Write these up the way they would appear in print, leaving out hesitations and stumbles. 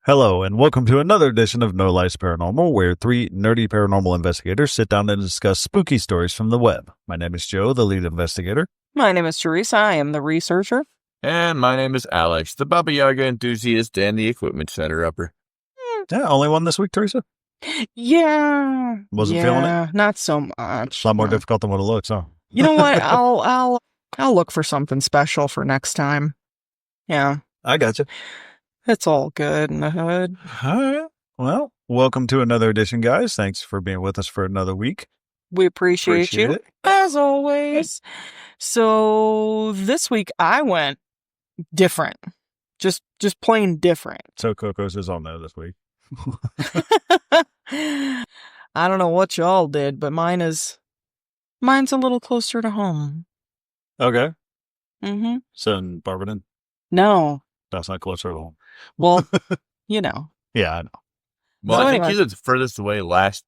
Hello, and welcome to another edition of No Lies Paranormal, where three nerdy paranormal investigators sit down and discuss spooky stories from the web. My name is Joe, the lead investigator. My name is Teresa. I am the researcher. And my name is Alex, the Baba Yaga enthusiast and the equipment setter-upper. Yeah, only one this week, Teresa? Yeah. Wasn't feeling it? Not so much. A lot more difficult than what it looks, huh? You know what? I'll look for something special for next time. Yeah. I gotcha. It's all good in the hood. All right. Well, welcome to another edition, guys. Thanks for being with us for another week. We appreciate you, it. as always. So this week I went different. Just plain different. So Coco's is on there this week. I don't know what y'all did, but mine's a little closer to home. Okay. Mm-hmm. So in Barberton? No. That's not closer to home. Well, you know. Yeah, I know. Well, So I think anyway. you lived furthest away last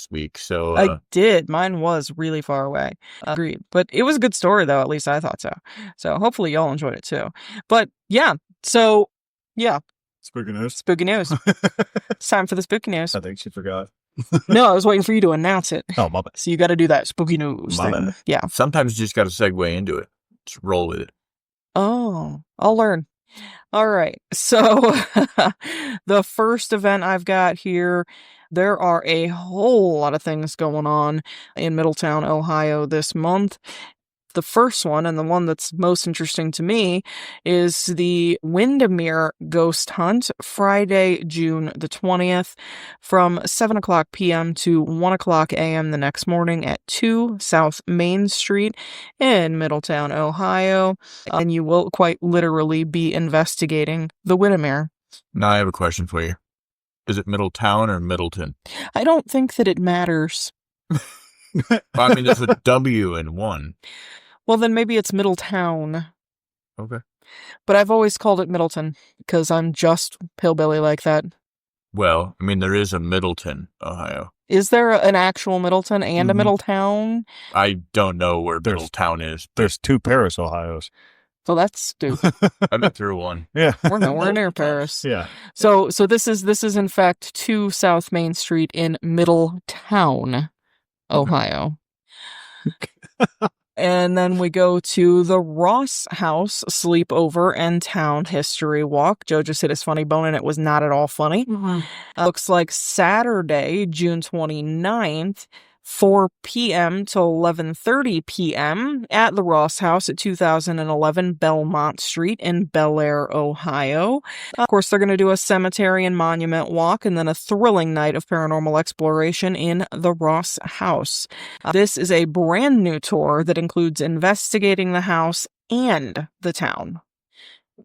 week, so... I did. Mine was really far away. Agreed. But it was a good story, though. At least I thought so. So hopefully y'all enjoyed it, too. But, yeah. So, yeah. Spooky news. Spooky news. It's time for the spooky news. I think she forgot. No, I was waiting for you to announce it. Oh, my bad. So you got to do that spooky news My thing. bad. Yeah. Sometimes you just got to segue into it. Just roll with it. Oh, I'll learn. All right. So the first event I've got here, there are a whole lot of things going on in Middletown, Ohio this month. The first one, and the one that's most interesting to me, is the Windermere Ghost Hunt, Friday, June the 20th, from 7 o'clock p.m. to 1 o'clock a.m. the next morning at 2 South Main Street in Middletown, Ohio. And you will quite literally be investigating the Windermere. Now I have a question for you. Is it Middletown or Middleton? I don't think that it matters. I mean, there's a W in one. Well, then maybe it's Middletown. Okay. But I've always called it Middleton because I'm just hillbilly like that. Well, I mean, there is a Middleton, Ohio. Is there an actual Middleton and a Middletown? I don't know where Middletown is. There's two Paris, Ohio's. So that's stupid. I've been through one. Yeah. We're nowhere near Paris. Yeah. So this is in fact 2 South Main Street in Middletown, Ohio. And then we go to the Ross House Sleepover and Town History Walk. Joe just hit his funny bone, and it was not at all funny. Looks like Saturday, June 29th, 4 p.m. to 11:30 p.m. at the Ross House at 2011 Belmont Street in Bel Air, Ohio. Of course, they're going to do a cemetery and monument walk and then a thrilling night of paranormal exploration in the Ross House. This is a brand new tour that includes investigating the house and the town.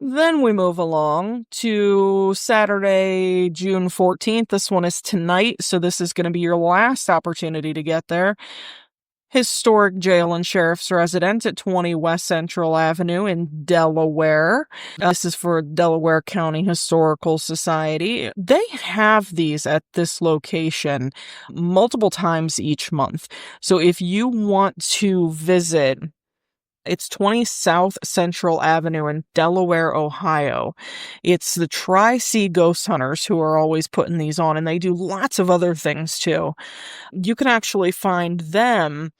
Then we move along to Saturday, June 14th. This one is tonight, so this is going to be your last opportunity to get there. Historic Jail and Sheriff's Residence at 20 West Central Avenue in Delaware. This is for Delaware County Historical Society. They have these at this location multiple times each month. So if you want to visit, it's 20 South Central Avenue in Delaware, Ohio. It's the Tri-C Ghost Hunters who are always putting these on, and they do lots of other things too. You can actually find them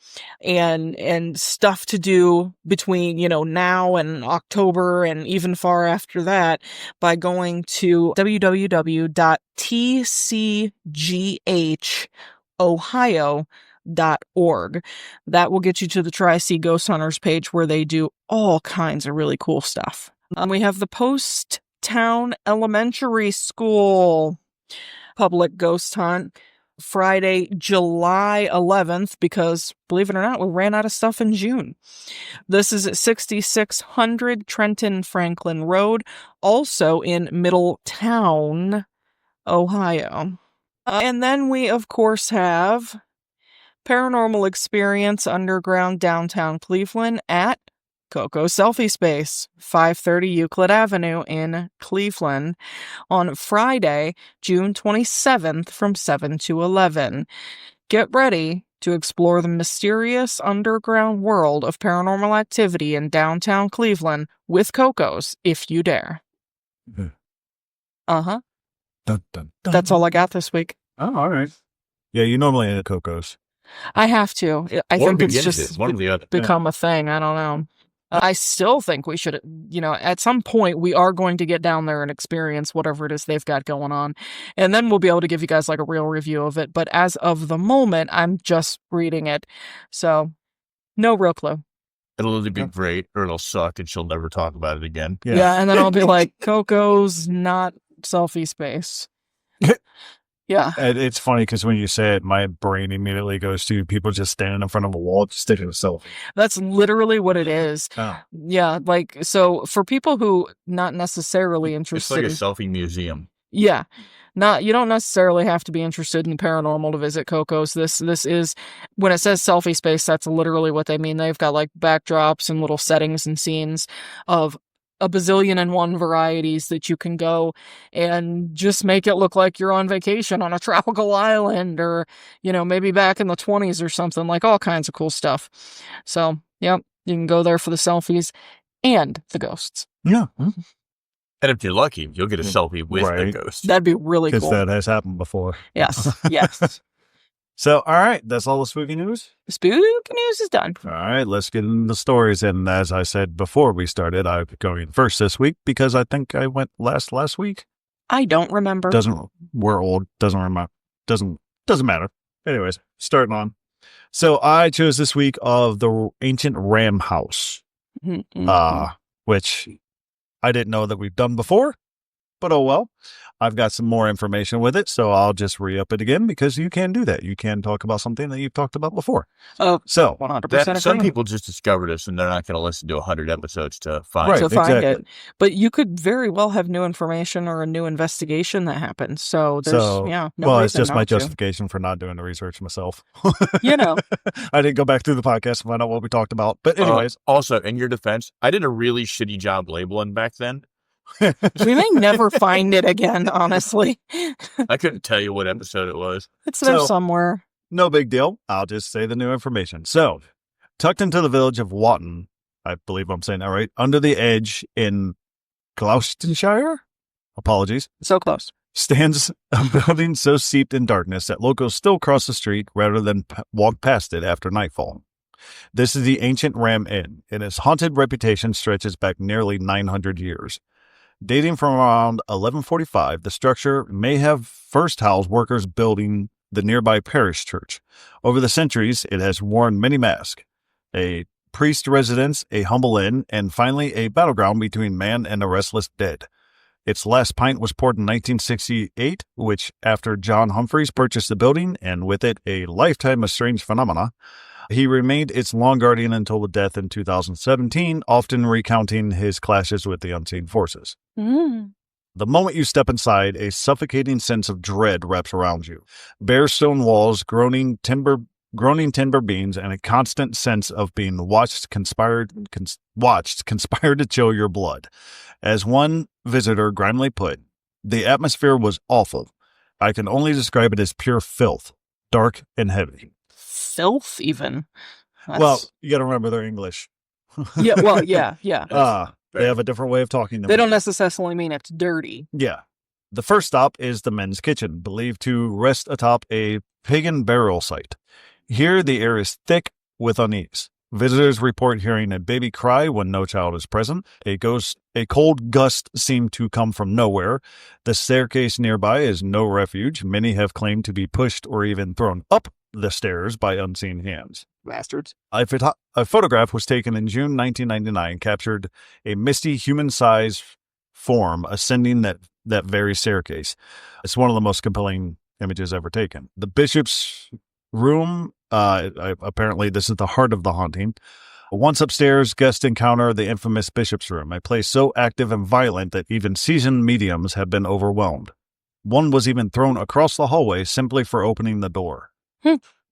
and stuff to do between, now and October and even far after that by going to www.tcghohio.org. That will get you to the Tri-C Ghost Hunters page where they do all kinds of really cool stuff. We have the Post Town Elementary School public ghost hunt Friday, July 11th, because believe it or not, we ran out of stuff in June. This is at 6600 Trenton Franklin Road, also in Middletown, Ohio. And then we, of course, have Paranormal Experience Underground Downtown Cleveland at Coco Selfie Space, 530 Euclid Avenue in Cleveland on Friday, June 27th from 7 to 11. Get ready to explore the mysterious underground world of paranormal activity in downtown Cleveland with Coco's if you dare. Mhm. Uh-huh. Dun, dun, dun. That's all I got this week. Oh, all right. Yeah, you normally eat Coco's. I have to. I Or think it's begins just it, one or the other. become a thing. I don't know. I still think we should, at some point we are going to get down there and experience whatever it is they've got going on. And then we'll be able to give you guys like a real review of it. But as of the moment, I'm just reading it. So no real clue. It'll either be great or it'll suck and she'll never talk about it again. Yeah. And then I'll be like, Coco's not selfie space. Yeah. And it's funny because when you say it, my brain immediately goes to people just standing in front of a wall just taking a selfie. That's literally what it is. Oh. Yeah. Like, so for people who not necessarily It's interested. like a selfie museum. Yeah. You don't necessarily have to be interested in paranormal to visit Coco's. This is, when it says selfie space, that's literally what they mean. They've got like backdrops and little settings and scenes of a bazillion and one varieties that you can go and just make it look like you're on vacation on a tropical island or, maybe back in the 20s or something, like all kinds of cool stuff. So, yep, you can go there for the selfies and the ghosts. Yeah. And if you're lucky, you'll get a selfie with the ghost. That'd be really cool. Because that has happened before. Yes. Yes. So, all right, that's all the spooky news? Spooky news is done. All right, let's get into the stories. And as I said before we started, I'm going first this week because I think I went last week. I don't remember. We're old. Doesn't remember. Doesn't matter. Anyways, starting on. So I chose this week of the ancient Ram House, which I didn't know that we've done before, but oh well. I've got some more information with it, so I'll just re-up it again because you can do that. You can talk about something that you've talked about before. Oh, so 100%. Some people just discovered us, and they're not going to listen to 100 episodes to find it. But you could very well have new information or a new investigation that happens. So there's, no it's just my justification for not doing the research myself. I didn't go back through the podcast and find out what we talked about. But anyways. Also, in your defense, I did a really shitty job labeling back then. We may never find it again, honestly. I couldn't tell you what episode it was. It's there somewhere. No big deal. I'll just say the new information. So, tucked into the village of Watton, I believe I'm saying that right, under the edge in Gloucestershire? Apologies. So close. Stands a building so steeped in darkness that locals still cross the street rather than walk past it after nightfall. This is the ancient Ram Inn, and its haunted reputation stretches back nearly 900 years. Dating from around 1145, the structure may have first housed workers building the nearby parish church. Over the centuries, it has worn many masks, a priest residence, a humble inn, and finally a battleground between man and the restless dead. Its last pint was poured in 1968, which, after John Humphreys purchased the building, and with it a lifetime of strange phenomena, he remained its long guardian until the death in 2017, often recounting his clashes with the unseen forces. The moment you step inside, a suffocating sense of dread wraps around you. Bare stone walls, groaning timber beams, and a constant sense of being watched conspired to chill your blood. As one visitor grimly put, the atmosphere was awful. I can only describe it as pure filth, dark and heavy. Filth, even? Well, you got to remember they're English. Yeah. They have a different way of talking. They don't necessarily mean it's dirty. Yeah. The first stop is the men's kitchen, believed to rest atop a pagan burial site. Here, the air is thick with unease. Visitors report hearing a baby cry when no child is present. A cold gust seemed to come from nowhere. The staircase nearby is no refuge. Many have claimed to be pushed or even thrown up the stairs by unseen hands. Bastards. A photograph was taken in June 1999, captured a misty human-sized form ascending that very staircase. It's one of the most compelling images ever taken. The bishop's room, apparently this is the heart of the haunting. Once upstairs, guests encounter the infamous bishop's room, a place so active and violent that even seasoned mediums have been overwhelmed. One was even thrown across the hallway simply for opening the door.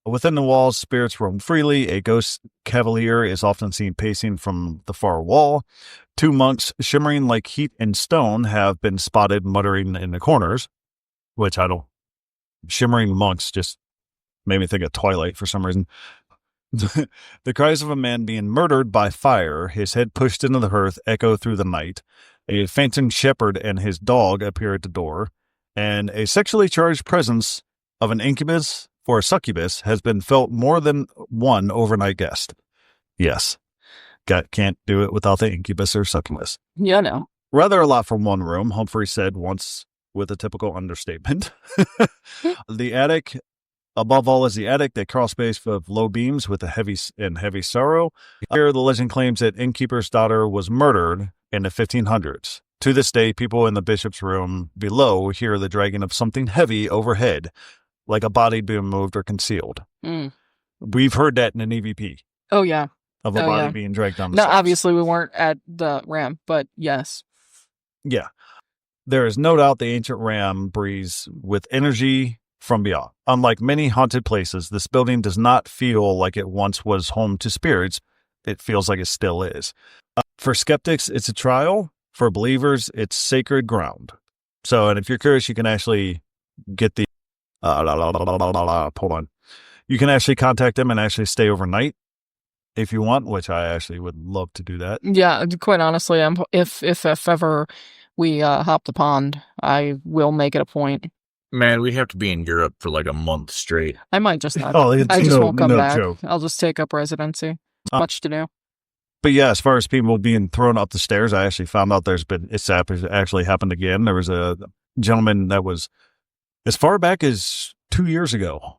Within the walls, spirits roam freely. A ghost cavalier is often seen pacing from the far wall. Two monks, shimmering like heat and stone, have been spotted muttering in the corners, which shimmering monks just made me think of Twilight for some reason. The cries of a man being murdered by fire, his head pushed into the hearth, echo through the night. A phantom shepherd and his dog appear at the door. and a sexually charged presence of an incubus or a succubus has been felt more than one overnight guest. Yes. Can't do it without the incubus or succubus. Yeah, no. Rather a lot from one room, Humphrey said once with a typical understatement. The attic, above all, is the attic, a crawl space of low beams with a heavy sorrow. Here, the legend claims that innkeeper's daughter was murdered in the 1500s. To this day, people in the bishop's room below hear the dragging of something heavy overhead, like a body being moved or concealed. We've heard that in an EVP. Oh, yeah. Of a body being dragged down the No, steps. obviously we weren't at the ramp, but yes. Yeah. There is no doubt the ancient ram breathes with energy from beyond. Unlike many haunted places, this building does not feel like it once was home to spirits. It feels like it still is. For skeptics, it's a trial. For believers, it's sacred ground. So, and if you're curious, you can actually get the... hold on. You can actually contact them and actually stay overnight if you want, which I actually would love to do that. Yeah, quite honestly, if ever we hop the pond, I will make it a point. Man, we have to be in Europe for like a month straight. I might just not. I just won't come back. Joke. I'll just take up residency. Much to do. But yeah, as far as people being thrown up the stairs, I actually found out it's actually happened again. There was a gentleman that was as far back as 2 years ago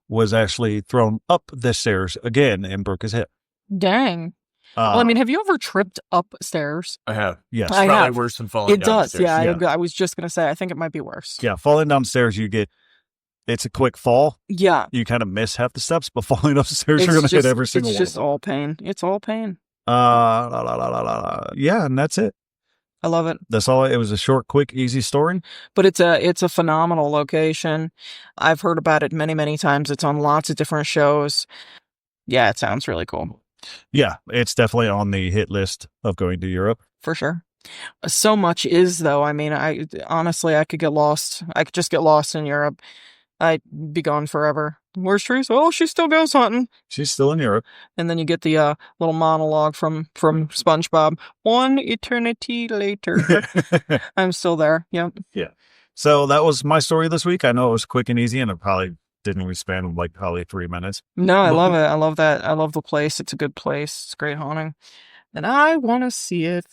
was actually thrown up the stairs again and broke his hip. Dang. Well, I mean, have you ever tripped upstairs? I have. Yes. I Probably have. worse than falling It does. downstairs. Yeah, I was just going to say, I think it might be worse. Yeah, falling downstairs, it's a quick fall. Yeah. You kind of miss half the steps, but falling upstairs, you're going to hit every single one. It's just all pain. It's all pain. Yeah, and that's it. I love it. That's all. It was a short, quick, easy story. But it's a phenomenal location. I've heard about it many, many times. It's on lots of different shows. Yeah, it sounds really cool. Yeah, it's definitely on the hit list of going to Europe. For sure. So much is, though. I mean, I could get lost. I could just get lost in Europe. I'd be gone forever. Where's Teresa? Oh, she still goes hunting. She's still in Europe. And then you get the little monologue from SpongeBob. One eternity later. I'm still there. Yep. Yeah. So that was my story this week. I know it was quick and easy, and it probably didn't we spend like probably 3 minutes. No, I love it. I love that. I love the place. It's a good place. It's great haunting. And I want to see it.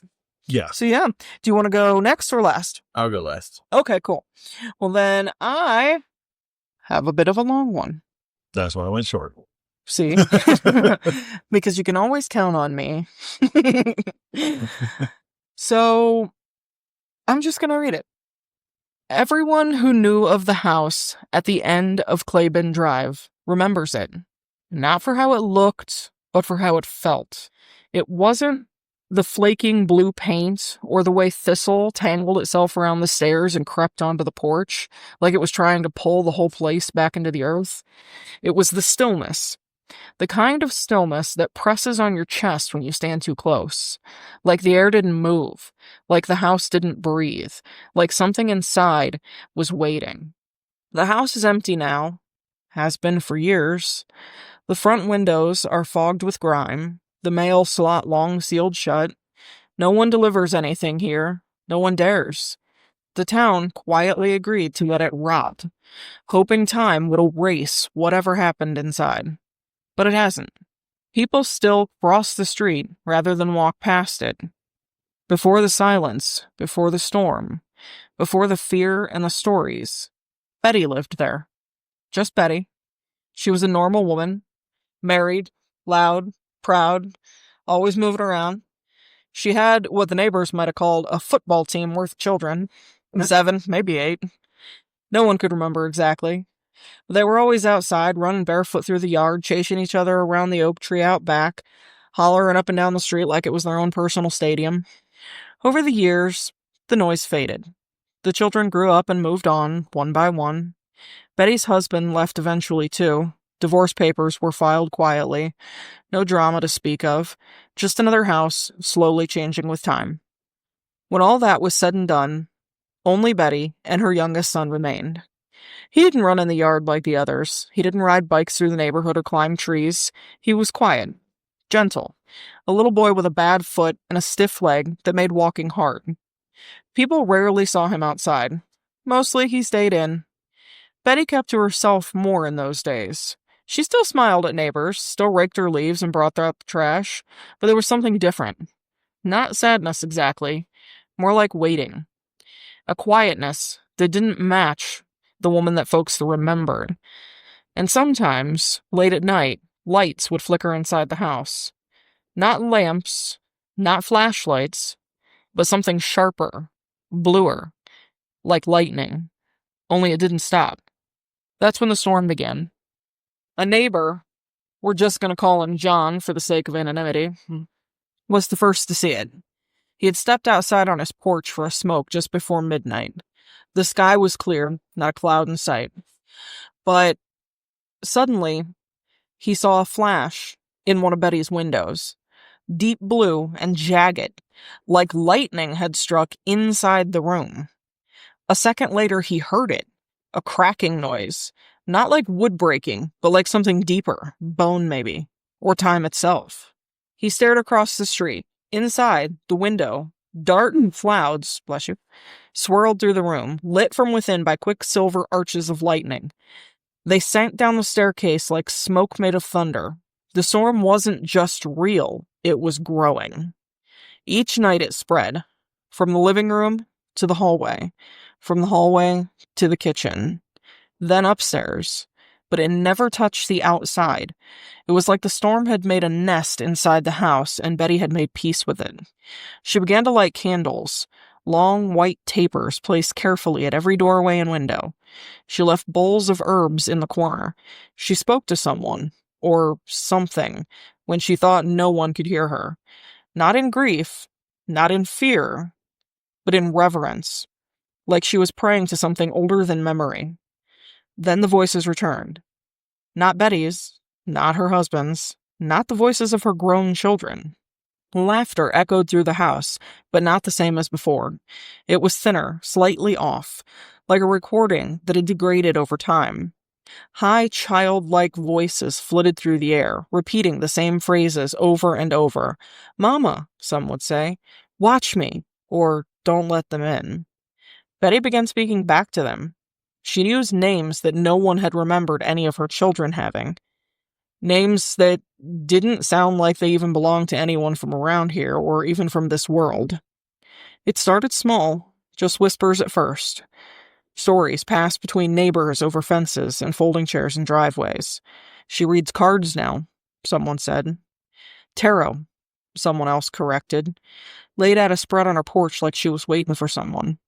Yeah. So yeah. Do you want to go next or last? I'll go last. Okay, cool. Well, then I have a bit of a long one. That's why I went short. See? Because you can always count on me. So I'm just going to read it. Everyone who knew of the house at the end of Claybin Drive remembers it. Not for how it looked, but for how it felt. It wasn't the flaking blue paint or the way thistle tangled itself around the stairs and crept onto the porch like it was trying to pull the whole place back into the earth. It was the stillness. The kind of stillness that presses on your chest when you stand too close. Like the air didn't move. Like the house didn't breathe. Like something inside was waiting. The house is empty now. Has been for years. The front windows are fogged with grime. The mail slot long sealed shut. No one delivers anything here. No one dares. The town quietly agreed to let it rot, hoping time would erase whatever happened inside. But it hasn't. People still cross the street rather than walk past it. Before the silence, before the storm, before the fear and the stories, Betty lived there. Just Betty. She was a normal woman, married, loud, proud, always moving around. She had what the neighbors might have called a football team worth of children. 7, maybe 8. No one could remember exactly. They were always outside, running barefoot through the yard, chasing each other around the oak tree out back, hollering up and down the street like it was their own personal stadium. Over the years, the noise faded. The children grew up and moved on, one by one. Betty's husband left eventually, too. Divorce papers were filed quietly. No drama to speak of. Just another house, slowly changing with time. When all that was said and done, only Betty and her youngest son remained. He didn't run in the yard like the others. He didn't ride bikes through the neighborhood or climb trees. He was quiet, gentle, a little boy with a bad foot and a stiff leg that made walking hard. People rarely saw him outside. Mostly he stayed in. Betty kept to herself more in those days. She still smiled at neighbors, still raked her leaves and brought out the trash, but there was something different. Not sadness exactly, more like waiting. A quietness that didn't match the woman that folks remembered. And sometimes, late at night, lights would flicker inside the house. Not lamps, not flashlights, but something sharper, bluer, like lightning. Only it didn't stop. That's when the storm began. A neighbor, we're just going to call him John for the sake of anonymity, was the first to see it. He had stepped outside on his porch for a smoke just before midnight. The sky was clear, not a cloud in sight. But suddenly, he saw a flash in one of Betty's windows. Deep blue and jagged, like lightning had struck inside the room. A second later, he heard it. A cracking noise. Not like wood breaking, but like something deeper. Bone, maybe. Or time itself. He stared across the street. Inside, the window, dark clouds, bless you, swirled through the room, lit from within by quick silver arches of lightning. They sank down the staircase like smoke made of thunder. The storm wasn't just real, it was growing. Each night it spread, from the living room to the hallway, from the hallway to the kitchen, then upstairs, but it never touched the outside. It was like the storm had made a nest inside the house and Betty had made peace with it. She began to light candles, long white tapers placed carefully at every doorway and window. She left bowls of herbs in the corner. She spoke to someone, or something, when she thought no one could hear her. Not in grief, not in fear, but in reverence, like she was praying to something older than memory. Then the voices returned. Not Betty's, not her husband's, not the voices of her grown children. Laughter echoed through the house, but not the same as before. It was thinner, slightly off, like a recording that had degraded over time. High, childlike voices flitted through the air, repeating the same phrases over and over. "Mama," some would say, "watch me," or "don't let them in." Betty began speaking back to them. She used names that no one had remembered any of her children having. Names that didn't sound like they even belonged to anyone from around here or even from this world. It started small, just whispers at first. Stories passed between neighbors over fences and folding chairs in driveways. "She reads cards now," someone said. "Tarot," someone else corrected. Laid out a spread on her porch like she was waiting for someone.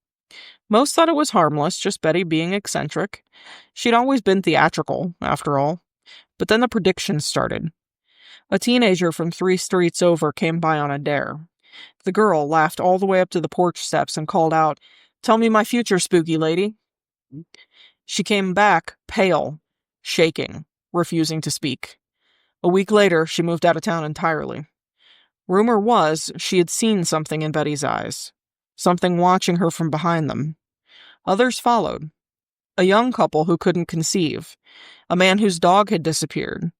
Most thought it was harmless, just Betty being eccentric. She'd always been theatrical, after all. But then the predictions started. A teenager from 3 streets over came by on a dare. The girl laughed all the way up to the porch steps and called out, "Tell me my future, spooky lady." She came back, pale, shaking, refusing to speak. A week later, she moved out of town entirely. Rumor was she had seen something in Betty's eyes, something watching her from behind them. Others followed. A young couple who couldn't conceive, a man whose dog had disappeared,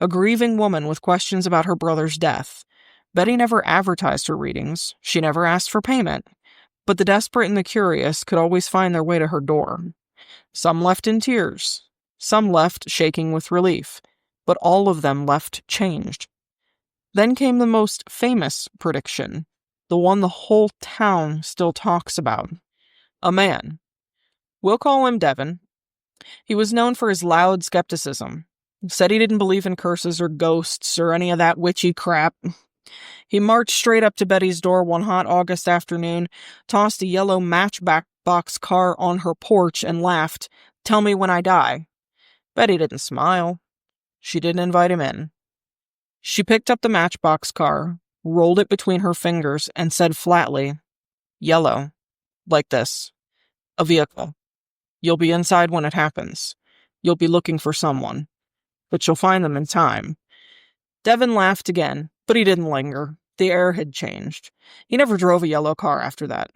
a grieving woman with questions about her brother's death. Betty never advertised her readings. She never asked for payment. But the desperate and the curious could always find their way to her door. Some left in tears. Some left shaking with relief. But all of them left changed. Then came the most famous prediction, the one the whole town still talks about. A man. We'll call him Devin. He was known for his loud skepticism. Said he didn't believe in curses or ghosts or any of that witchy crap. He marched straight up to Betty's door one hot August afternoon, tossed a yellow matchbox car on her porch, and laughed, "Tell me when I die." Betty didn't smile. She didn't invite him in. She picked up the matchbox car, rolled it between her fingers, and said flatly, "Yellow. Like this. A vehicle. You'll be inside when it happens. You'll be looking for someone. But you'll find them in time." Devin laughed again, but he didn't linger. The air had changed. He never drove a yellow car after that.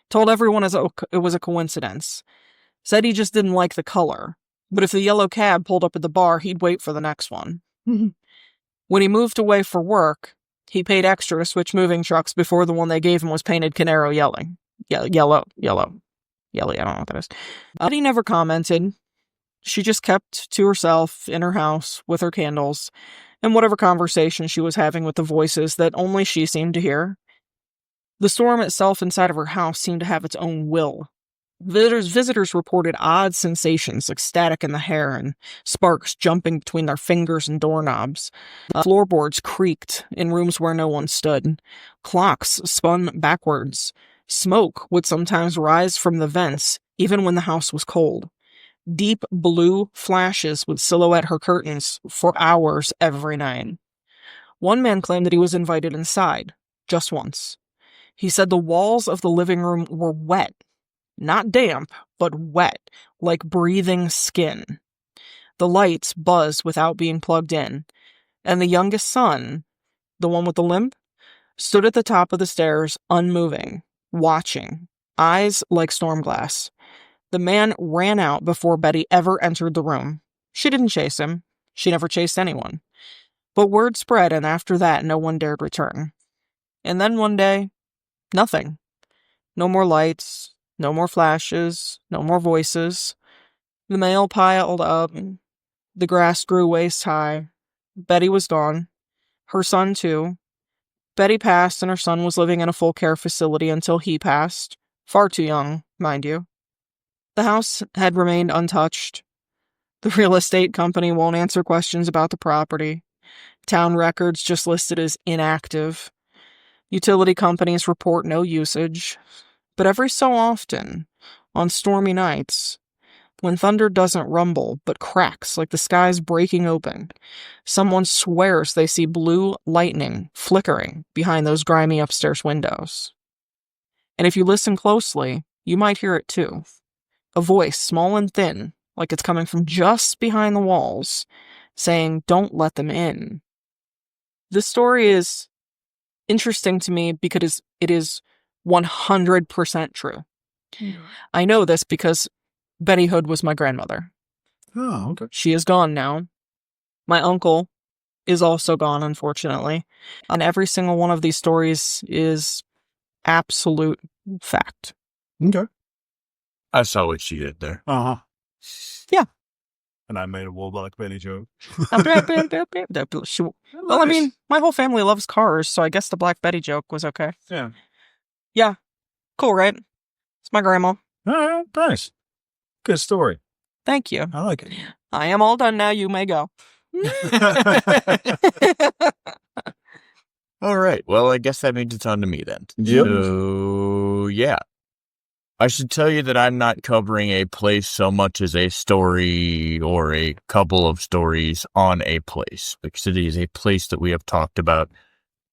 Told everyone it was a coincidence. Said he just didn't like the color. But if the yellow cab pulled up at the bar, he'd wait for the next one. When he moved away for work, he paid extra to switch moving trucks before the one they gave him was painted Canaro yellow. Yelly, I don't know what that is. Betty never commented. She just kept to herself in her house with her candles and whatever conversation she was having with the voices that only she seemed to hear. The storm itself inside of her house seemed to have its own will. Visitors reported odd sensations like static in the hair and sparks jumping between their fingers and doorknobs. Floorboards creaked in rooms where no one stood. Clocks spun backwards. Smoke would sometimes rise from the vents, even when the house was cold. Deep blue flashes would silhouette her curtains for hours every night. One man claimed that he was invited inside, just once. He said the walls of the living room were wet. Not damp, but wet, like breathing skin. The lights buzzed without being plugged in, and the youngest son, the one with the limp, stood at the top of the stairs, unmoving, watching, eyes like storm glass. The man ran out before Betty ever entered the room. She didn't chase him. She never chased anyone. But word spread, and after that, no one dared return. And then one day, nothing. No more lights. No more flashes, no more voices. The mail piled up. The grass grew waist high. Betty was gone. Her son, too. Betty passed, and her son was living in a full care facility until he passed. Far too young, mind you. The house had remained untouched. The real estate company won't answer questions about the property. Town records just listed as inactive. Utility companies report no usage. But every so often, on stormy nights, when thunder doesn't rumble but cracks like the sky's breaking open, someone swears they see blue lightning flickering behind those grimy upstairs windows. And if you listen closely, you might hear it too. A voice, small and thin, like it's coming from just behind the walls, saying, "Don't let them in." This story is interesting to me because it is 100% true. I know this because Betty Hood was my grandmother. Oh, okay. She is gone now. My uncle is also gone, unfortunately. And every single one of these stories is absolute fact. Okay. I saw what she did there. Uh-huh. Yeah. And I made a Black Betty joke. Well, I mean, my whole family loves cars, so I guess the Black Betty joke was okay. Yeah. Yeah. Cool, right? It's my grandma. All right, nice. Good story. Thank you. I like it. I am all done now. You may go. All right. Well, I guess that means it's on to me then. Yep. So, yeah. I should tell you that I'm not covering a place so much as a story or a couple of stories on a place, because it is a place that we have talked about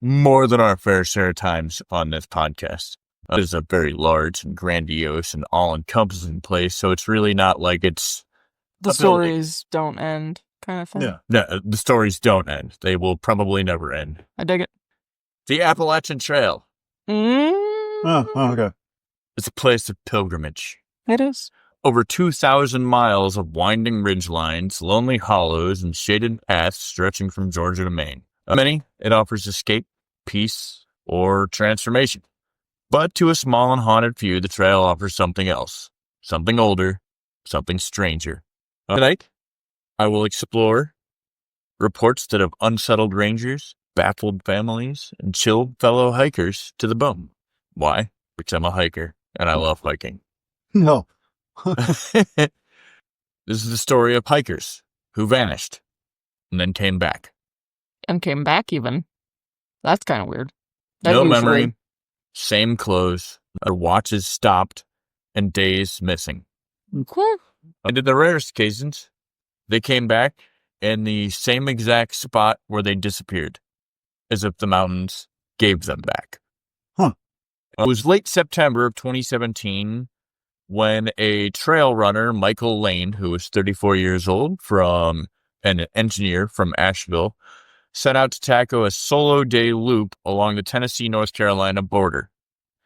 more than our fair share of times on this podcast. It is a very large and grandiose and all-encompassing place, so it's really not like it's The stories don't end, kind of thing. Yeah. No, the stories don't end. They will probably never end. I dig it. The Appalachian Trail. Oh, okay. It's a place of pilgrimage. It is. Over 2,000 miles of winding ridgelines, lonely hollows, and shaded paths stretching from Georgia to Maine. Many, it offers escape, peace, or transformation. But to a small and haunted few, the trail offers something else. Something older, something stranger. Tonight, I will explore reports that have unsettled rangers, baffled families, and chilled fellow hikers to the bone. Why? Because I'm a hiker, and I love hiking. No. This is the story of hikers who vanished and then came back. And came back even. That's kind of weird. No memory, same clothes, their watches stopped, and days missing. Cool. And in the rarest occasions, they came back in the same exact spot where they disappeared, as if the mountains gave them back. Huh. It was late September of 2017 when a trail runner, Michael Lane, who was 34 years old, from an engineer from Asheville, set out to tackle a solo day loop along the Tennessee-North Carolina border.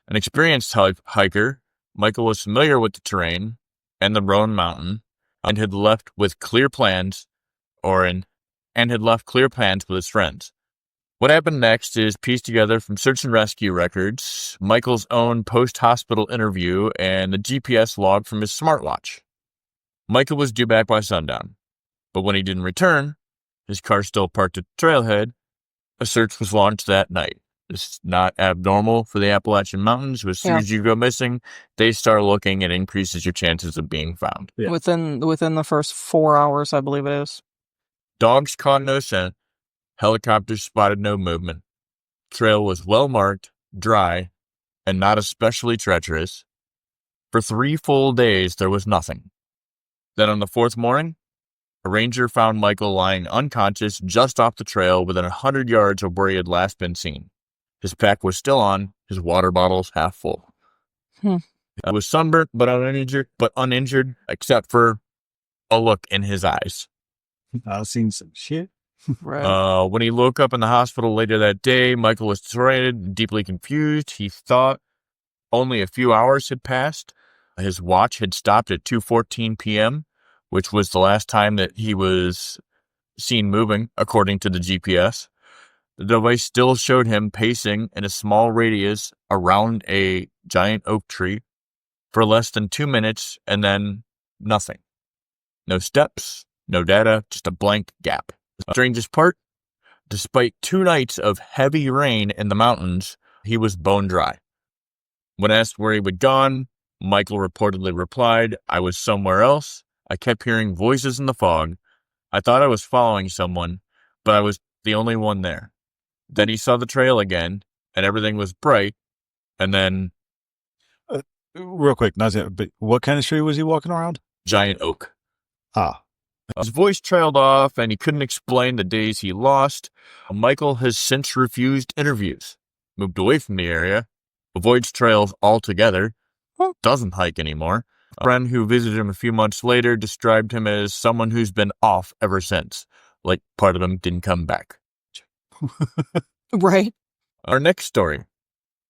An experienced hiker, Michael was familiar with the terrain and the Roan Mountain, and had left clear plans with his friends. What happened next is pieced together from search and rescue records, Michael's own post-hospital interview, and the GPS log from his smartwatch. Michael was due back by sundown, but when he didn't return, his car still parked at the trailhead. A search was launched that night. This is not abnormal for the Appalachian Mountains. As soon as you go missing, they start looking. It increases your chances of being found. Yeah. Within the first 4 hours, I believe it is. Dogs caught no scent. Helicopters spotted no movement. Trail was well marked, dry, and not especially treacherous. For 3 full days, there was nothing. Then on the 4th morning, a ranger found Michael lying unconscious just off the trail within 100 yards of where he had last been seen. His pack was still on, his water bottles half full. He was sunburnt but uninjured, except for a look in his eyes. I've seen some shit. Right. When he woke up in the hospital later that day, Michael was disoriented, deeply confused. He thought only a few hours had passed. His watch had stopped at 2:14 p.m., which was the last time that he was seen moving, according to the GPS. The device still showed him pacing in a small radius around a giant oak tree for less than 2 minutes, and then nothing. No steps, no data, just a blank gap. The strangest part, despite 2 nights of heavy rain in the mountains, he was bone dry. When asked where he had gone, Michael reportedly replied, "I was somewhere else. I kept hearing voices in the fog. I thought I was following someone, but I was the only one there." Then he saw the trail again, and everything was bright, and then... Real quick, but what kind of tree was he walking around? Giant oak. Ah. His voice trailed off, and he couldn't explain the days he lost. Michael has since refused interviews, moved away from the area, avoids trails altogether, doesn't hike anymore. A friend who visited him a few months later described him as someone who's been off ever since, like part of him didn't come back. Right. Our next story,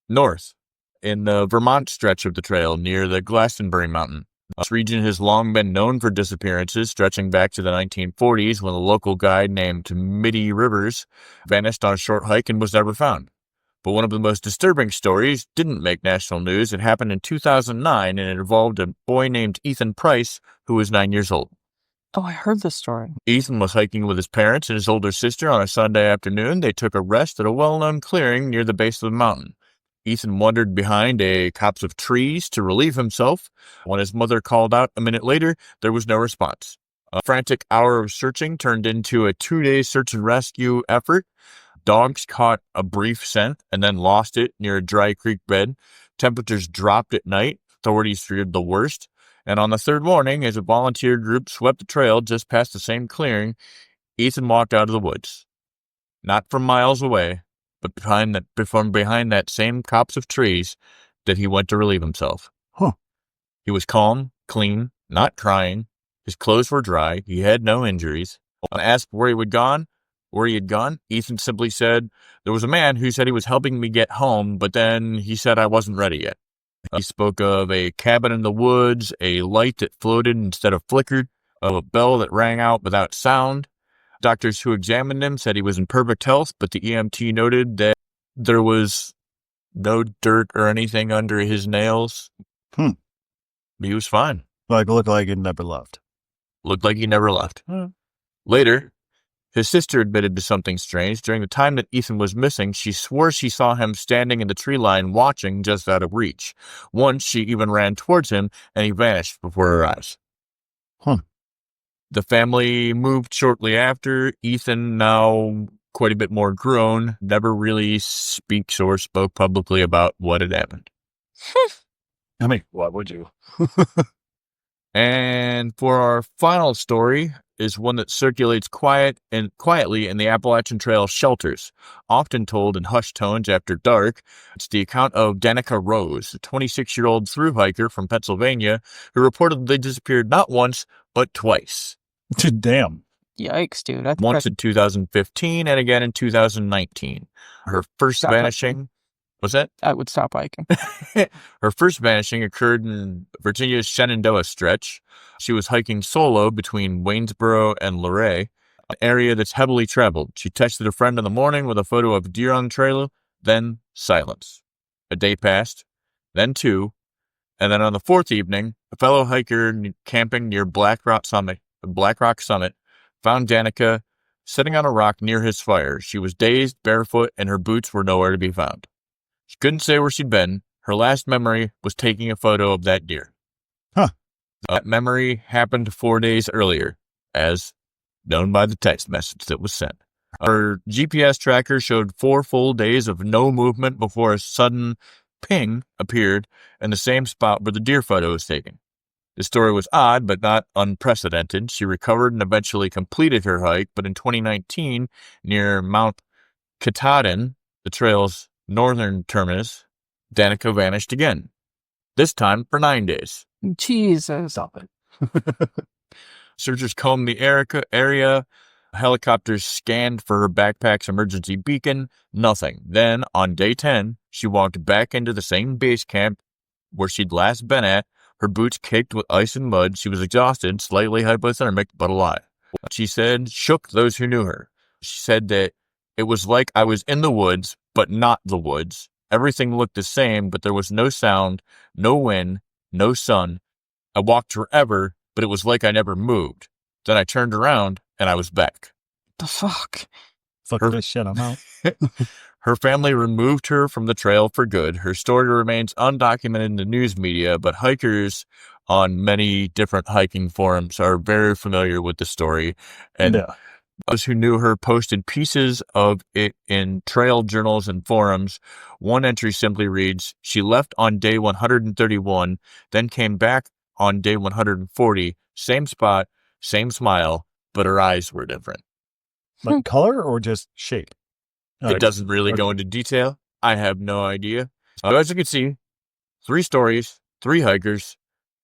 north, in the Vermont stretch of the trail near the Glastonbury Mountain. This region has long been known for disappearances, stretching back to the 1940s when a local guide named Mitty Rivers vanished on a short hike and was never found. But one of the most disturbing stories didn't make national news. It happened in 2009, and it involved a boy named Ethan Price, who was 9 years old. Oh, I heard this story. Ethan was hiking with his parents and his older sister on a Sunday afternoon. They took a rest at a well-known clearing near the base of the mountain. Ethan wandered behind a copse of trees to relieve himself. When his mother called out a minute later, there was no response. A frantic hour of searching turned into a 2-day search and rescue effort. Dogs caught a brief scent and then lost it near a dry creek bed. Temperatures dropped at night. Authorities feared the worst. And on the 3rd morning, as a volunteer group swept the trail just past the same clearing, Ethan walked out of the woods. Not from miles away, but from behind that same copse of trees that he went to relieve himself. He was calm, clean, not crying. His clothes were dry. He had no injuries. When asked where he had gone, Ethan simply said, "There was a man who said he was helping me get home, but then he said I wasn't ready yet." He spoke of a cabin in the woods, a light that floated instead of flickered, of a bell that rang out without sound. Doctors who examined him said he was in perfect health, but the EMT noted that there was no dirt or anything under his nails. He was fine. Looked like he never left. Later, his sister admitted to something strange. During the time that Ethan was missing, she swore she saw him standing in the tree line watching just out of reach. Once, she even ran towards him, and he vanished before her eyes. The family moved shortly after. Ethan, now quite a bit more grown, never really speaks or spoke publicly about what had happened. I mean, why would you? And for our final story is one that circulates quietly in the Appalachian Trail shelters, often told in hushed tones after dark. It's the account of Danica Rose, a 26-year-old thru hiker from Pennsylvania who reportedly disappeared not once, but twice. Damn. Yikes, dude. Once in 2015 and again in 2019. Her first vanishing... What's that? I would stop hiking. Her first vanishing occurred in Virginia's Shenandoah stretch. She was hiking solo between Waynesboro and Luray. an area that's heavily traveled. She texted a friend in the morning with a photo of deer on the trail, then silence. A day passed, then 2, and then on the 4th evening, a fellow hiker camping near Black Rock Summit found Danica sitting on a rock near his fire. She was dazed, barefoot, and her boots were nowhere to be found. She couldn't say where she'd been. Her last memory was taking a photo of that deer. Huh. That memory happened 4 days earlier, as known by the text message that was sent. Her GPS tracker showed 4 full days of no movement before a sudden ping appeared in the same spot where the deer photo was taken. The story was odd, but not unprecedented. She recovered and eventually completed her hike, but in 2019, near Mount Katahdin, the trail's northern terminus, Danica vanished again. This time for 9 days. Jesus. Stop it. Searchers combed the area. Helicopters scanned for her backpack's emergency beacon. Nothing. Then, on day 10, she walked back into the same base camp where she'd last been at, her boots caked with ice and mud. She was exhausted, slightly hypothermic, but alive. She said shook those who knew her. She said that it was like I was in the woods, but not the woods. Everything looked the same, but there was no sound, no wind, no sun. I walked forever, but it was like I never moved. Then I turned around, and I was back. The fuck? Fuck this shit, I'm out. Her family removed her from the trail for good. Her story remains undocumented in the news media, but hikers on many different hiking forums are very familiar with the story. And those who knew her posted pieces of it in trail journals and forums. One entry simply reads, "She left on day 131, then came back on day 140, same spot, same smile, but her eyes were different." Like color or just shape? It doesn't really go into detail. I have no idea. As you can see, 3 stories, 3 hikers,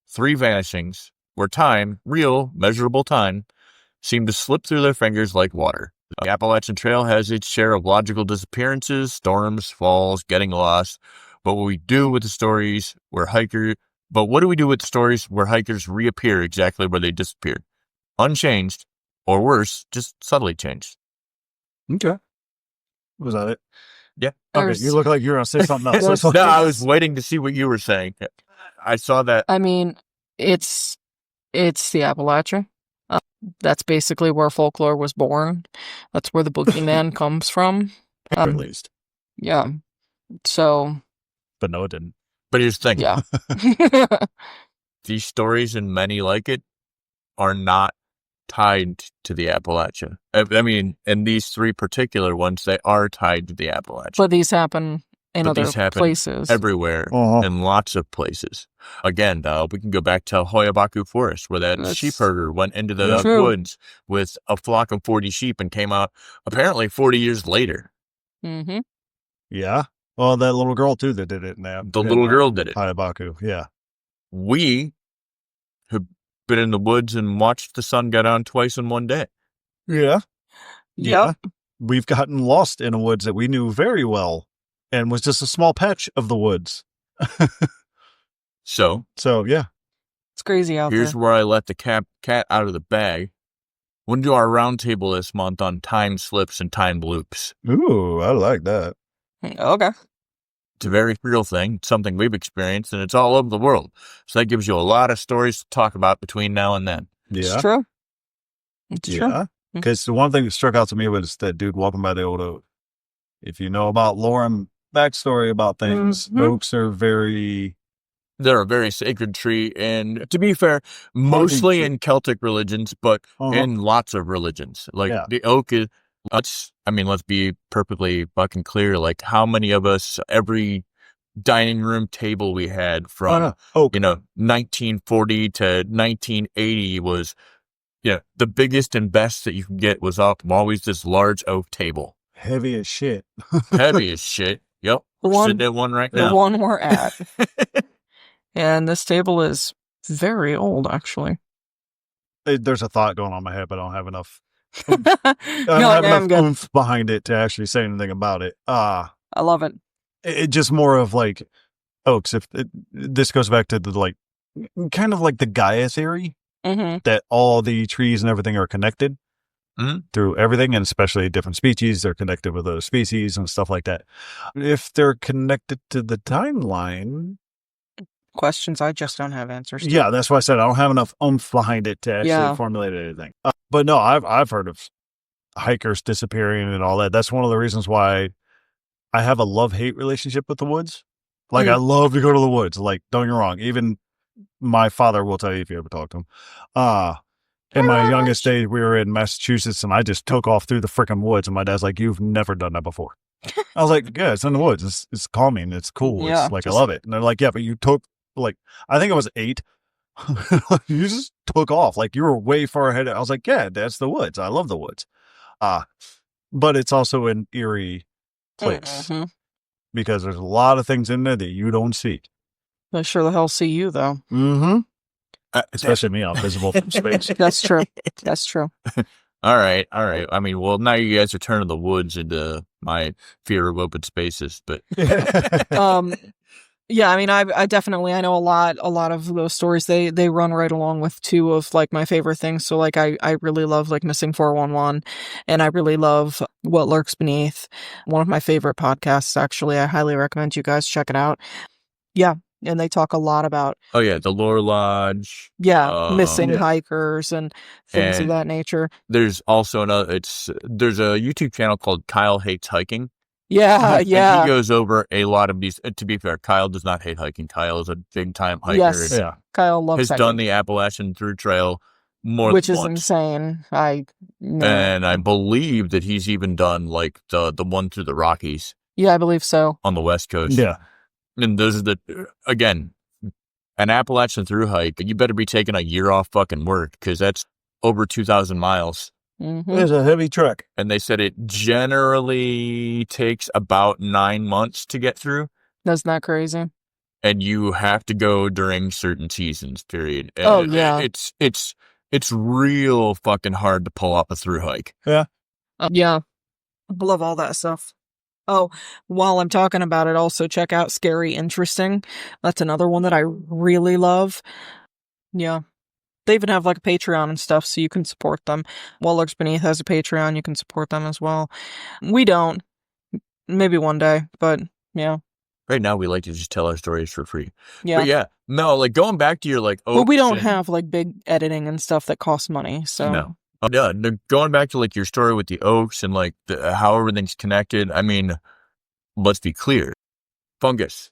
3 vanishings, where time, real, measurable time, seemed to slip through their fingers like water. The Appalachian Trail has its share of logical disappearances, storms, falls, getting lost. But what do we do with the stories where hikers reappear exactly where they disappeared? Unchanged, or worse, just subtly changed. Okay. Was that it? Yeah. Okay, you look like you're going to say something else. No, I was waiting to see what you were saying. I saw that. I mean, it's the Appalachia. That's basically where folklore was born. That's where the boogeyman comes from. At least. Yeah. So. But no, it didn't. But here's the thing. Yeah. These stories and many like it are not tied to the Appalachia. I mean, in these 3 particular ones, they are tied to the Appalachia. But these happen in other places. Everywhere, in lots of places. Again, we can go back to Hoyabaku Forest, where that sheep herder went into the woods with a flock of 40 sheep and came out apparently 40 years later. Mm-hmm. Yeah. Well, that little girl, too, that did it. The little girl did it. Hoyabaku, yeah. We have been in the woods and watched the sun go down twice in one day. Yeah. Yep. We've gotten lost in a woods that we knew very well and was just a small patch of the woods. So, yeah. It's crazy out there. Here's where I let the cat out of the bag. We're going to do our roundtable this month on time slips and time loops. Ooh, I like that. Okay. It's a very real thing. It's something we've experienced, and it's all over the world. So that gives you a lot of stories to talk about between now and then. Yeah. It's true. It's true. Because the one thing that struck out to me was that dude walking by the old oak. If you know about lore and backstory about things, oaks are They're a very sacred tree, and to be fair, mostly in Celtic religions, but in lots of religions. Like, the oak is, let's be perfectly fucking clear, like, how many of us, every dining room table we had from, 1940 to 1980 was, the biggest and best that you can get was always this large oak table. Heavy as shit. Heavy as shit. Yep. Sitting at one right now. The one we're at. And this table is very old, actually. There's a thought going on in my head, but I don't have enough. I don't have enough oomph behind it to actually say anything about it. I love it. It just more of like oaks. This goes back to the kind of like the Gaia theory, that all the trees and everything are connected. through everything, and especially different species. They're connected with other species and stuff like that. If they're connected to the timeline, Questions I just don't have answers to. yeah, that's why I said I don't have enough oomph behind it to actually formulate anything. But no, I've heard of hikers disappearing and all that. That's one of the reasons why I have a love-hate relationship with the woods. Like, I love to go to the woods. Like, don't get me wrong. Even my father will tell you if you ever talk to him. In my youngest days, we were in Massachusetts, and I just took off through the freaking woods. And my dad's like, "You've never done that before." I was like, "Yeah, it's in the woods. It's calming. It's cool. Yeah, it's like, I love it." And they're like, "Yeah, but you took, like, I think I was 8. You just took off. Like, you were way far ahead." I was like, "Yeah, that's the woods. I love the woods." But it's also an eerie place because there's a lot of things in there that you don't see. They sure the hell see you, though. Mm-hmm. Especially me, I'm visible from space. That's true. That's true. All right. I mean, well, now you guys are turning the woods into my fear of open spaces, but yeah, I mean, I definitely, I know a lot of those stories, they run right along with 2 of like my favorite things. So like, I really love like Missing 411, and I really love What Lurks Beneath. One of my favorite podcasts, actually. I highly recommend you guys check it out. Yeah. And they talk a lot about, oh yeah, the Lore Lodge. missing hikers and things of that nature. There's also there's a YouTube channel called Kyle Hates Hiking. Yeah, yeah. And he goes over a lot of these. To be fair, Kyle does not hate hiking. Kyle is a big time hiker. Yes, yeah. Kyle loves has hiking. done the Appalachian Trail which than is once. Insane. And I believe that he's even done like the one through the Rockies. Yeah, I believe so. On the West Coast. Yeah. And those are again, an Appalachian through hike. You better be taking a year off fucking work, because that's over 2,000 miles. Mm-hmm. It's a heavy trek. And they said it generally takes about 9 months to get through. That's not crazy. And you have to go during certain seasons, period. And yeah. It's real fucking hard to pull off a through hike. Yeah. Yeah. I love all that stuff. Oh, while I'm talking about it, also check out Scary Interesting. That's another one that I really love. Yeah. They even have like a Patreon and stuff, so you can support them. What Lurks Beneath has a Patreon. You can support them as well. We don't. Maybe one day, but yeah. Right now, we like to just tell our stories for free. Yeah. But yeah, no, like going back to your like, well, we don't have like big editing and stuff that costs money, so. No. Yeah, going back to like your story with the oaks and like how everything's connected. I mean, let's be clear. Fungus.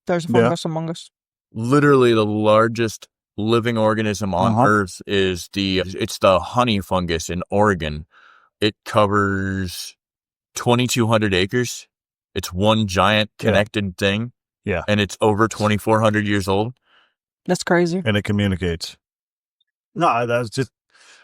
There's a fungus among us. Literally the largest living organism on Earth is it's the honey fungus in Oregon. It covers 2,200 acres. It's one giant connected thing. Yeah. And it's over 2,400 years old. That's crazy. And it communicates. No, that's just,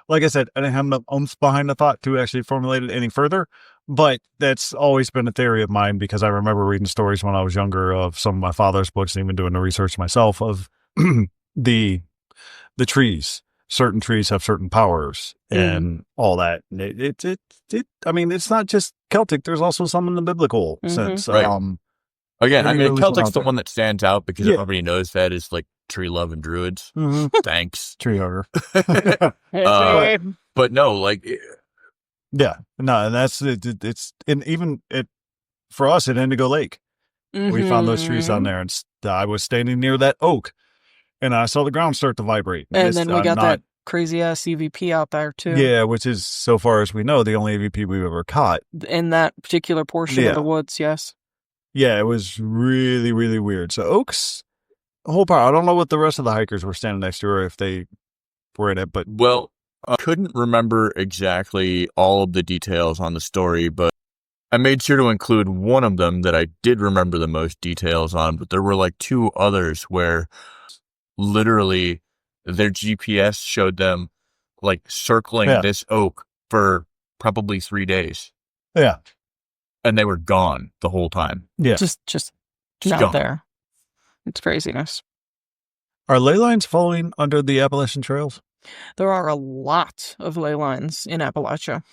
like I said, I didn't have enough oomph behind the thought to actually formulate it any further. But that's always been a theory of mine, because I remember reading stories when I was younger of some of my father's books, and even doing the research myself of the trees. Certain trees have certain powers and all that. I mean, it's not just Celtic. There's also some in the biblical sense. Right. Again, I mean, really Celtic's the one that stands out because everybody knows that is like tree love and druids. Thanks. Tree hugger. But no, like. Yeah. No, and that's it's and even for us at Indigo Lake. We found those trees down there, and I was standing near that oak, and I saw the ground start to vibrate. And then we got that crazy ass EVP out there too. Yeah, which is, so far as we know, the only EVP we've ever caught in that particular portion of the woods. Yes. Yeah, it was really, really weird. So oaks, a whole part. I don't know what the rest of the hikers were standing next to, or if they were in it, but I couldn't remember exactly all of the details on the story, but I made sure to include one of them that I did remember the most details on, but there were like 2 others where literally their GPS showed them like circling this oak for probably 3 days. Yeah. And they were gone the whole time. Yeah. Just not gone. there. It's craziness. Are ley lines following under the Appalachian Trails? There are a lot of ley lines in Appalachia.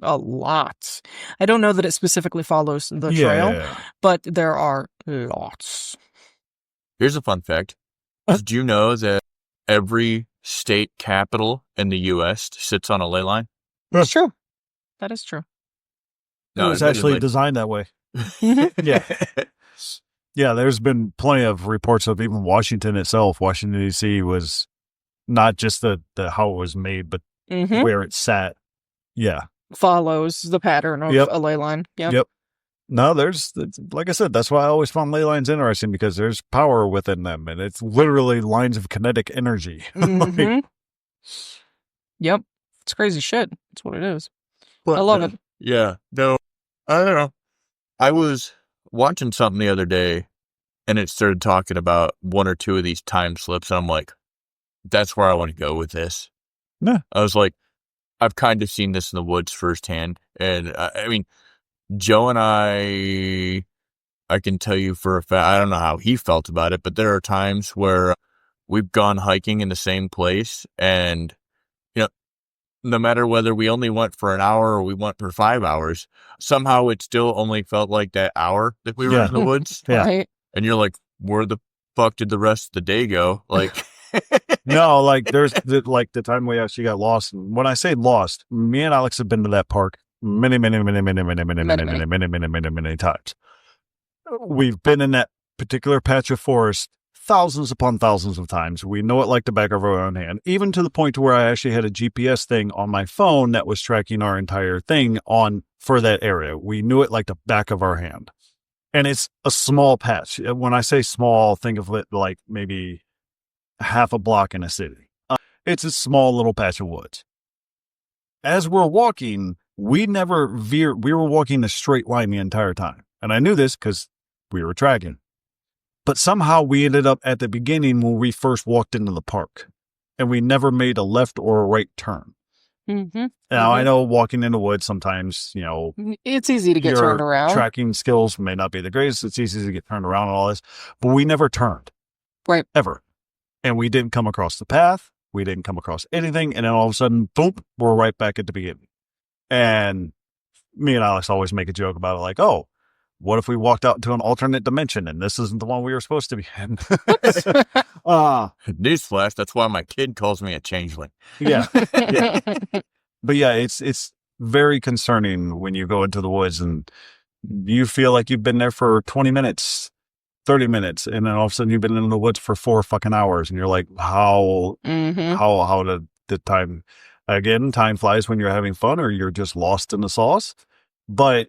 A lot. I don't know that it specifically follows the trail, but there are lots. Here's a fun fact. Did you know that every state capital in the U.S. sits on a ley line? It's true. That is true. It was actually designed that way. Yeah. Yeah, there's been plenty of reports of even Washington itself. Washington, D.C. was not just the how it was made, but where it sat. Yeah. Follows the pattern of a ley line. Yep. No, like I said, that's why I always found ley lines interesting, because there's power within them, and it's literally lines of kinetic energy. Yep. It's crazy shit. That's what it is. I love it. Yeah. No, I don't know. I was watching something the other day, and it started talking about one or two of these time slips, and I'm like, that's where I want to go with this. Yeah. I was like, I've kind of seen this in the woods firsthand, and I mean, Joe and I can tell you for a fact, I don't know how he felt about it, but there are times where we've gone hiking in the same place, and, you know, no matter whether we only went for an hour or we went for 5 hours, somehow it still only felt like that hour that we were in the woods. Yeah. Right? And you're like, where the fuck did the rest of the day go? Like, no, like there's the time we actually got lost. And when I say lost, me and Alex have been to that park many times. We've been in that particular patch of forest thousands upon thousands of times. We know it like the back of our own hand, even to the point to where I actually had a GPS thing on my phone that was tracking our entire thing for that area. We knew it like the back of our hand. And it's a small patch. When I say small, think of it like maybe half a block in a city. It's a small little patch of woods. As we're walking, we never veered. We were walking a straight line the entire time. And I knew this because we were tracking. But somehow we ended up at the beginning when we first walked into the park. And we never made a left or a right turn. Now, I know walking in the woods sometimes, it's easy to get turned around. Tracking skills may not be the greatest. It's easy to get turned around and all this. But we never turned. Right. Ever. And we didn't come across the path. We didn't come across anything. And then all of a sudden, boom, we're right back at the beginning. And me and Alex always make a joke about it, like, oh, what if we walked out into an alternate dimension and this isn't the one we were supposed to be in? Newsflash, that's why my kid calls me a changeling. Yeah. Yeah. But yeah, it's very concerning when you go into the woods and you feel like you've been there for 20 minutes, 30 minutes, and then all of a sudden you've been in the woods for 4 fucking hours, and you're like, how did the time, again, time flies when you're having fun or you're just lost in the sauce. But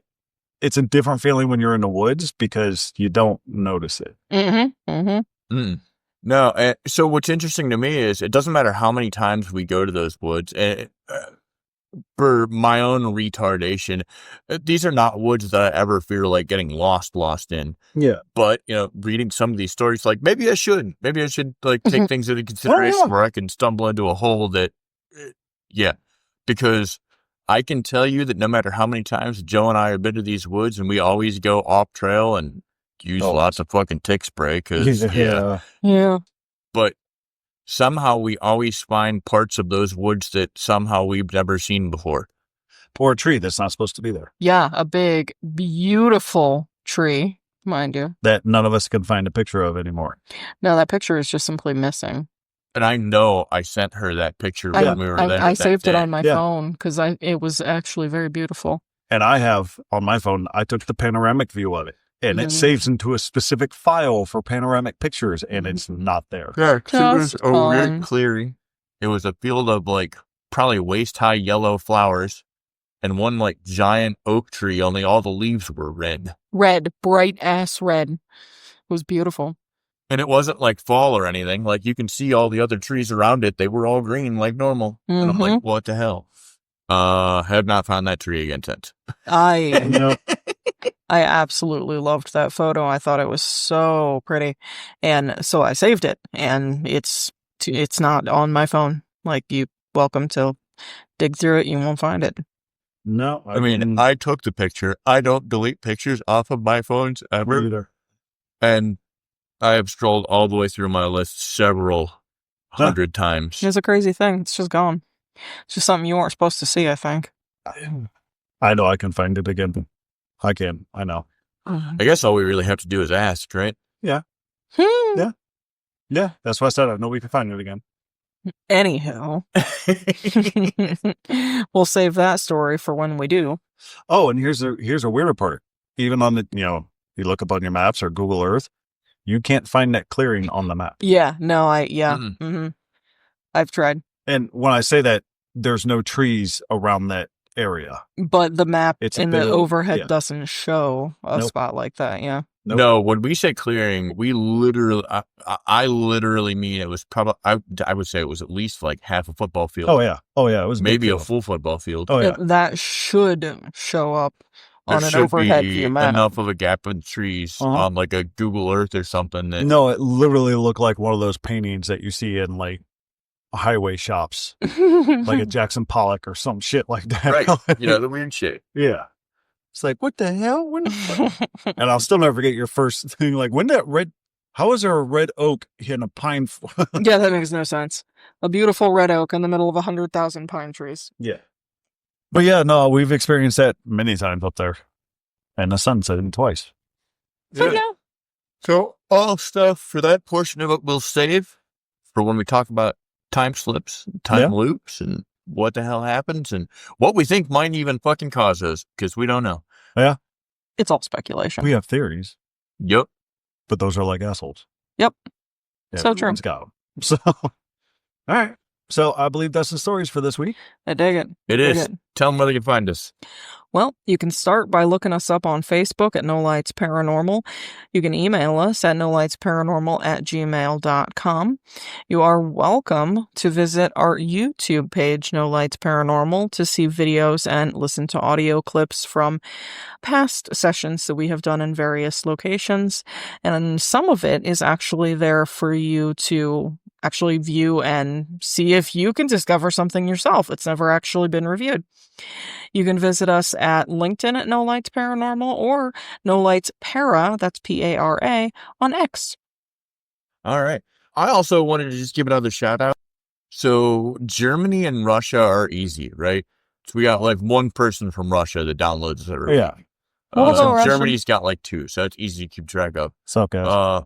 it's a different feeling when you're in the woods because you don't notice it. No, so what's interesting to me is it doesn't matter how many times we go to those woods. For my own retardation, these are not woods that I ever feel like getting lost in. Yeah. But, reading some of these stories, like maybe I should like take things into consideration where I can stumble into a hole that, because I can tell you that no matter how many times Joe and I have been to these woods and we always go off trail and use lots of fucking tick spray because, but somehow we always find parts of those woods that somehow we've never seen before. Or a tree that's not supposed to be there. Yeah, a big, beautiful tree, mind you. That none of us can find a picture of anymore. No, that picture is just simply missing. And I know I sent her that picture when we were there. I saved it on my phone because it was actually very beautiful. And I have on my phone, I took the panoramic view of it. And it saves into a specific file for panoramic pictures, and it's not there. Yeah, it was a weird clearing. It was a field of probably waist-high yellow flowers, and one giant oak tree. Only all the leaves were red. Red, bright ass red. It was beautiful. And it wasn't fall or anything. You can see all the other trees around it. They were all green like normal. And I'm like, what the hell? Have not found that tree again since. I absolutely loved that photo. I thought it was so pretty. And so I saved it, and it's not on my phone. You welcome to dig through it. You won't find it. No. I took the picture. I don't delete pictures off of my phones ever. Either. And I have strolled all the way through my list several hundred times. It's a crazy thing. It's just gone. It's just something you weren't supposed to see, I think. I know I can find it again. I can. I know. I guess all we really have to do is ask, right? Yeah. Yeah. That's why I said I know we can find it again. Anywho, we'll save that story for when we do. Oh, and here's a weirder part. Even on the, you look up on your maps or Google Earth, you can't find that clearing on the map. Yeah, no, I've tried. And when I say that, there's no trees around that area. But the map It's in the built- overhead yeah. doesn't show a Nope. spot like that, yeah. Nope. No, when we say clearing, we literally, I literally mean it was probably, I would say it was at least like half a football field. Oh, yeah. It was a big Maybe a field. full football field. Oh, yeah. That should show up on There an should overhead be view map. enough of a gap in trees Uh-huh. on like a Google Earth or something. That, No, it literally looked like one of those paintings that you see in like highway shops, like a Jackson Pollock or some shit like that. right? The weird shit. Yeah. It's like, what the hell? When the fuck? And I'll still never forget your first thing. Like, how is there a red oak in a pine? Yeah, that makes no sense. A beautiful red oak in the middle of 100,000 pine trees. Yeah. But yeah, no, we've experienced that many times up there. And the sun setting twice. So, yeah. So all stuff for that portion of it we'll save for when we talk about time slips, time loops, and what the hell happens, and what we think might even fucking cause us, because we don't know. Yeah. It's all speculation. We have theories, Yep. but those are like assholes. Yep. Yeah, So true. everyone's got 'em. So, all right. So I believe that's the stories for this week. I dig it. It Dig is. it. Tell them where they can find us. Well, you can start by looking us up on Facebook at No Lights Paranormal. You can email us at nolightsparanormal@gmail.com. You are welcome to visit our YouTube page, No Lights Paranormal, to see videos and listen to audio clips from past sessions that we have done in various locations. And some of it is actually there for you to actually view and see if you can discover something yourself. It's never actually been reviewed. You can visit us at LinkedIn at No Lights Paranormal or No Lights Para, that's P-A-R-A, on X. All right. I also wanted to just give another shout out. So Germany and Russia are easy, right? So we got like one person from Russia that downloads it. Yeah. Well, hello, Russian. Germany's got like two, so it's easy to keep track of. So, guys.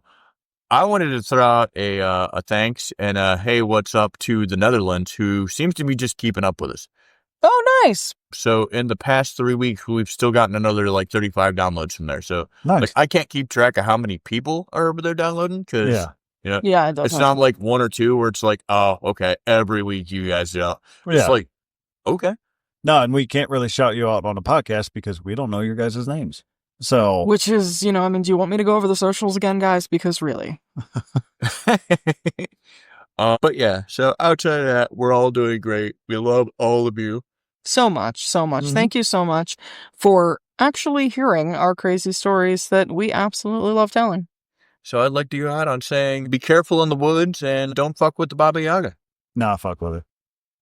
I wanted to throw out a thanks and hey, what's up to the Netherlands, who seems to be just keeping up with us. Oh, nice. So in the past 3 weeks, we've still gotten another like 35 downloads from there. So Nice. like I can't keep track of how many people are over there downloading because Yeah, it does. it's not like one or two where it's like, oh, okay, every week you guys Yeah. It's like, okay. No, and we can't really shout you out on a podcast because we don't know your guys' names. So, Which is, do you want me to go over the socials again, guys? Because really. But yeah, so outside of that, we're all doing great. We love all of you. So much. Mhm. Thank you so much for actually hearing our crazy stories that we absolutely love telling. So I'd like to go out on saying, be careful in the woods and don't fuck with the Baba Yaga. nah, fuck with it.